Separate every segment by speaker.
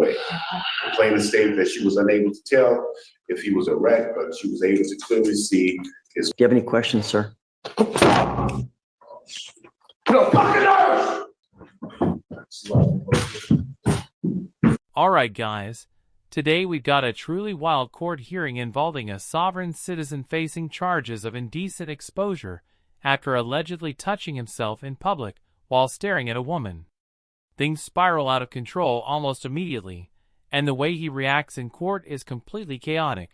Speaker 1: away. The complainant stated that she was unable to tell if he was erect, but she was able to clearly see his.
Speaker 2: Do you have any questions, sir?
Speaker 3: All right, guys. Today we've got a truly wild court hearing involving a sovereign citizen facing charges of indecent exposure after allegedly touching himself in public while staring at a woman. Things spiral out of control almost immediately, and the way he reacts in court is completely chaotic.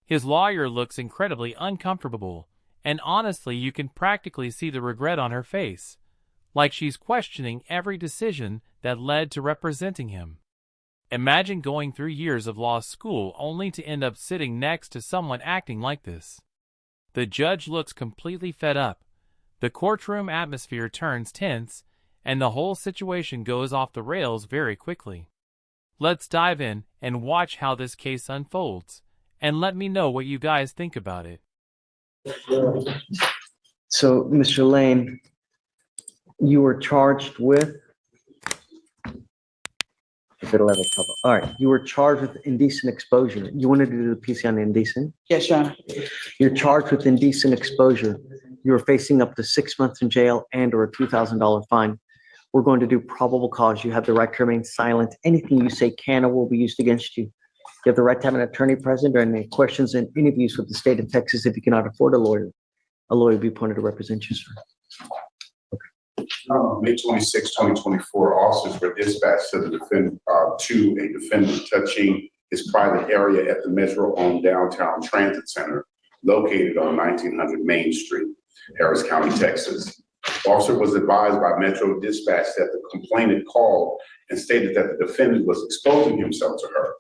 Speaker 3: His lawyer looks incredibly uncomfortable, and honestly you can practically see the regret on her face, like she's questioning every decision that led to representing him. Imagine going through years of law school only to end up sitting next to someone acting like this. The judge looks completely fed up. The courtroom atmosphere turns tense, and the whole situation goes off the rails very quickly. Let's dive in and watch how this case unfolds, and let me know what you guys think about it.
Speaker 2: So, Mr. Lane, you were charged with. All right, you were charged with indecent exposure. You wanted to do the PC on indecent?
Speaker 4: Yes, Your Honor.
Speaker 2: You're charged with indecent exposure. You are facing up to 6 months in jail and or a $2,000 fine. We're going to do probable cause. You have the right to remain silent. Anything you say can or will be used against you. You have the right to have an attorney present during any questions and interviews with the state of Texas. If you cannot afford a lawyer will be appointed to represent you, sir.
Speaker 1: May 26, 2024, officers were dispatched to a defendant touching his private area at the Metro-owned downtown transit center located on 1900 Main Street, Harris County, Texas. The officer was advised by Metro Dispatch that the complainant called and stated that the defendant was exposing himself to her.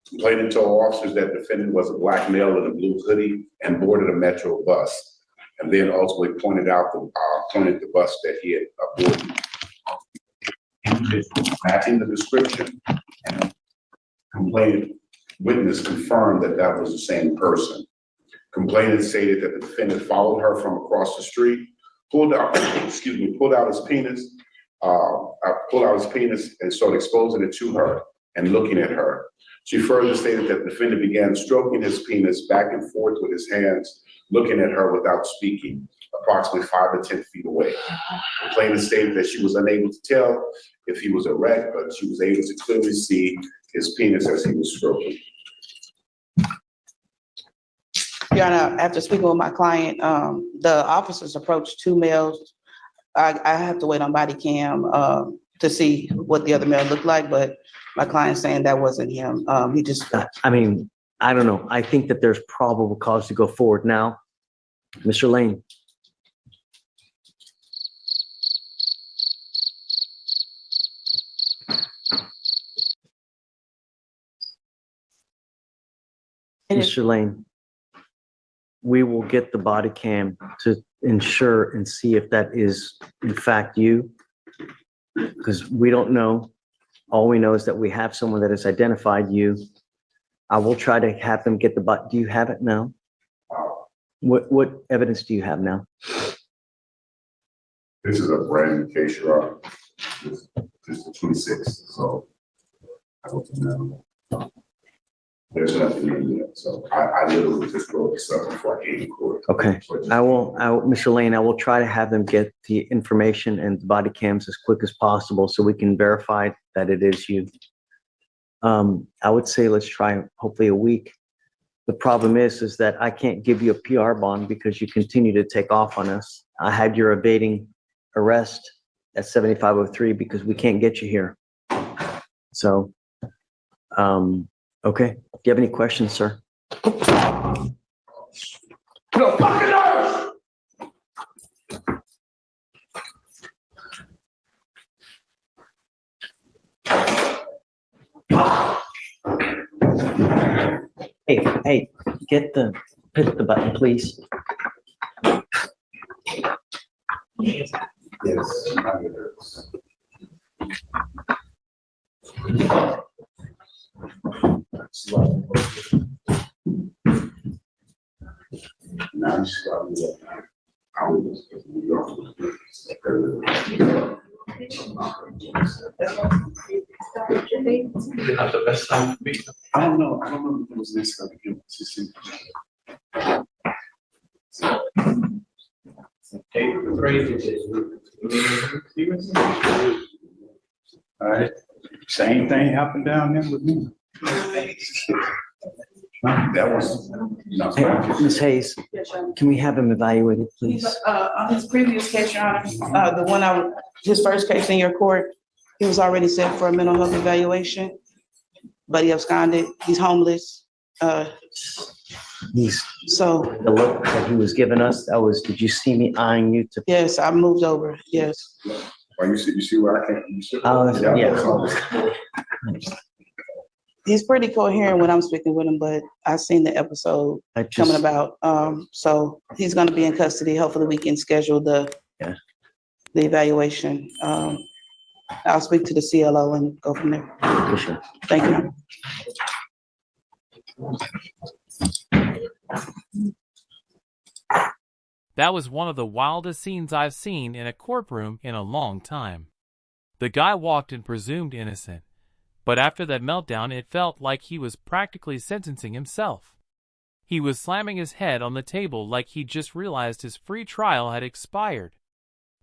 Speaker 1: The complainant told officers that the defendant was a black male in a blue hoodie and boarded a Metro bus, and then ultimately pointed the bus that he had boarded. Matching the description, and complainant witness confirmed that that was the same person. Complainant stated that the defendant followed her from across the street, pulled out his penis, and started exposing it to her and looking at her. She further stated that the defendant began stroking his penis back and forth with his hands, looking at her without speaking, approximately 5 to 10 feet away. The complainant stated that she was unable to tell if he was erect, but she was able to clearly see his penis as he was stroking.
Speaker 4: Your Honor, after speaking with my client, the officers approached two males. I have to wait on body cam to see what the other male looked like, but my client's saying that wasn't him. He just.
Speaker 2: I mean, I don't know. I think that there's probable cause to go forward now. Mr. Lane. Mr. Lane, we will get the body cam to ensure and see if that is in fact you, because we don't know. All we know is that we have someone that has identified you. I will try to have them get the body. Do you have it now? What evidence do you have now?
Speaker 1: This is a brand new case, Your Honor. This is the 26th, so I don't know. There's nothing in yet, so I literally just wrote this up before I came to court.
Speaker 2: Okay, I will, Mr. Lane, I will try to have them get the information and the body cams as quick as possible so we can verify that it is you. I would say let's try hopefully a week. The problem is that I can't give you a PR bond because you continue to take off on us. I had your evading arrest at 7503 because we can't get you here. So, okay. Do you have any questions, sir? Hey, hit the button, please.
Speaker 1: Yes. Now I was New York.
Speaker 5: Not the best time for me.
Speaker 1: I don't know if it was necessarily him.
Speaker 6: All right, same thing happened down there with me.
Speaker 1: That was, no,
Speaker 2: Hey, Ms. Hayes,
Speaker 4: Yes, Your Honor.
Speaker 2: can we have him evaluated, please?
Speaker 4: On his previous case, Your Honor, the one his first case in your court, he was already set for a mental health evaluation, but he absconded. He's homeless.
Speaker 2: He's,
Speaker 4: So,
Speaker 2: the look that he was giving us, that was, did you see me eyeing you to?
Speaker 4: yes, I moved over, yes.
Speaker 1: you see where I came from? You see-
Speaker 2: Oh,
Speaker 1: Yeah.
Speaker 4: He's pretty coherent when I'm speaking with him, but I've seen the episode
Speaker 2: I
Speaker 4: coming
Speaker 2: just,
Speaker 4: about. So he's gonna be in custody. Hopefully we can schedule the
Speaker 2: Yeah.
Speaker 4: the evaluation. I'll speak to the CLO and go from there.
Speaker 2: for sure.
Speaker 4: Thank you.
Speaker 3: That was one of the wildest scenes I've seen in a courtroom in a long time. The guy walked in presumed innocent, but after that meltdown it felt like he was practically sentencing himself. He was slamming his head on the table like he just realized his free trial had expired.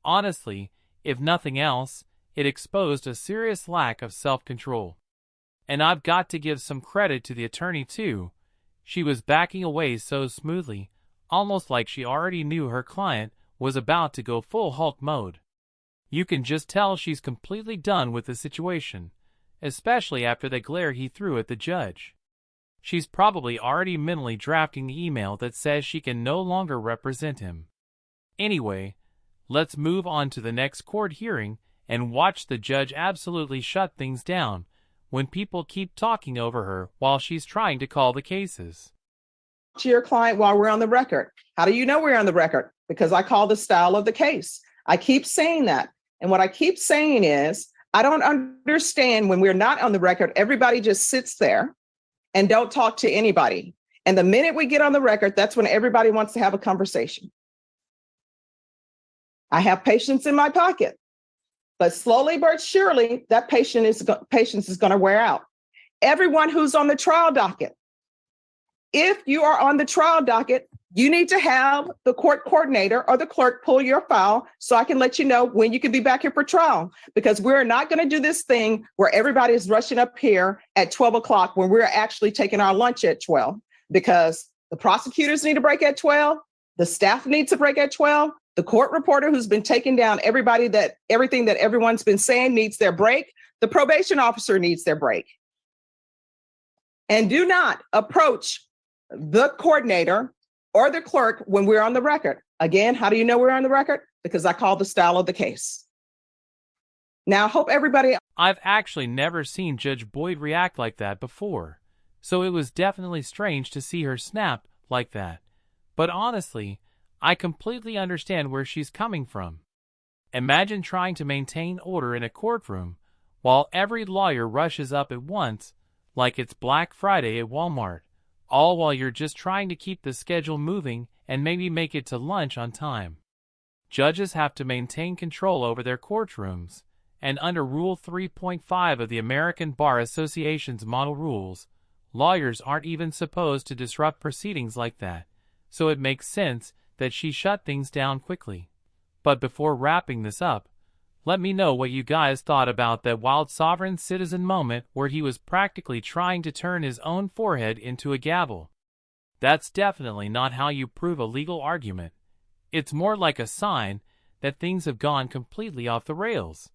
Speaker 3: Honestly, if nothing else, it exposed a serious lack of self-control. And I've got to give some credit to the attorney too. She was backing away so smoothly, almost like she already knew her client was about to go full Hulk mode. You can just tell she's completely done with the situation, especially after the glare he threw at the judge. She's probably already mentally drafting the email that says she can no longer represent him. Anyway, let's move on to the next court hearing and watch the judge absolutely shut things down when people keep talking over her while she's trying to call the cases.
Speaker 7: To your client while we're on the record. How do you know we're on the record? Because I call the style of the case. I keep saying that. And what I keep saying is, I don't understand when we're not on the record, everybody just sits there and don't talk to anybody. And the minute we get on the record, that's when everybody wants to have a conversation. I have patience in my pocket, but slowly but surely that patience is going to wear out. Everyone who's on the trial docket, if you are on the trial docket, you need to have the court coordinator or the clerk pull your file so I can let you know when you can be back here for trial, because we're not going to do this thing where everybody is rushing up here at 12 o'clock when we're actually taking our lunch at 12, because the prosecutors need a break at 12. The staff needs a break at 12. The court reporter who's been taking down everything that everyone's been saying needs their break. The probation officer needs their break. And do not approach the coordinator or the clerk when we're on the record. Again, how do you know we're on the record? Because I call the style of the case. Now, I hope everybody...
Speaker 3: I've actually never seen Judge Boyd react like that before, so it was definitely strange to see her snap like that. But honestly, I completely understand where she's coming from. Imagine trying to maintain order in a courtroom while every lawyer rushes up at once like it's Black Friday at Walmart, all while you're just trying to keep the schedule moving and maybe make it to lunch on time. Judges have to maintain control over their courtrooms, and under Rule 3.5 of the American Bar Association's model rules, lawyers aren't even supposed to disrupt proceedings like that, so it makes sense that she shut things down quickly. But before wrapping this up, let me know what you guys thought about that wild sovereign citizen moment where he was practically trying to turn his own forehead into a gavel. That's definitely not how you prove a legal argument. It's more like a sign that things have gone completely off the rails.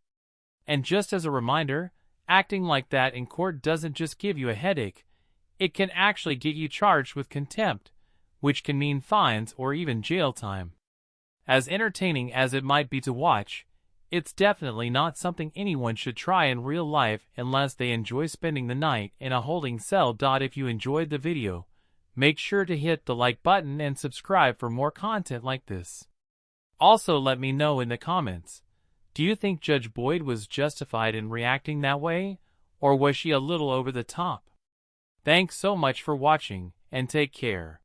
Speaker 3: And just as a reminder, acting like that in court doesn't just give you a headache, it can actually get you charged with contempt, which can mean fines or even jail time. As entertaining as it might be to watch, it's definitely not something anyone should try in real life unless they enjoy spending the night in a holding cell. If you enjoyed the video, make sure to hit the like button and subscribe for more content like this. Also, let me know in the comments, do you think Judge Boyd was justified in reacting that way, or was she a little over the top? Thanks so much for watching, and take care.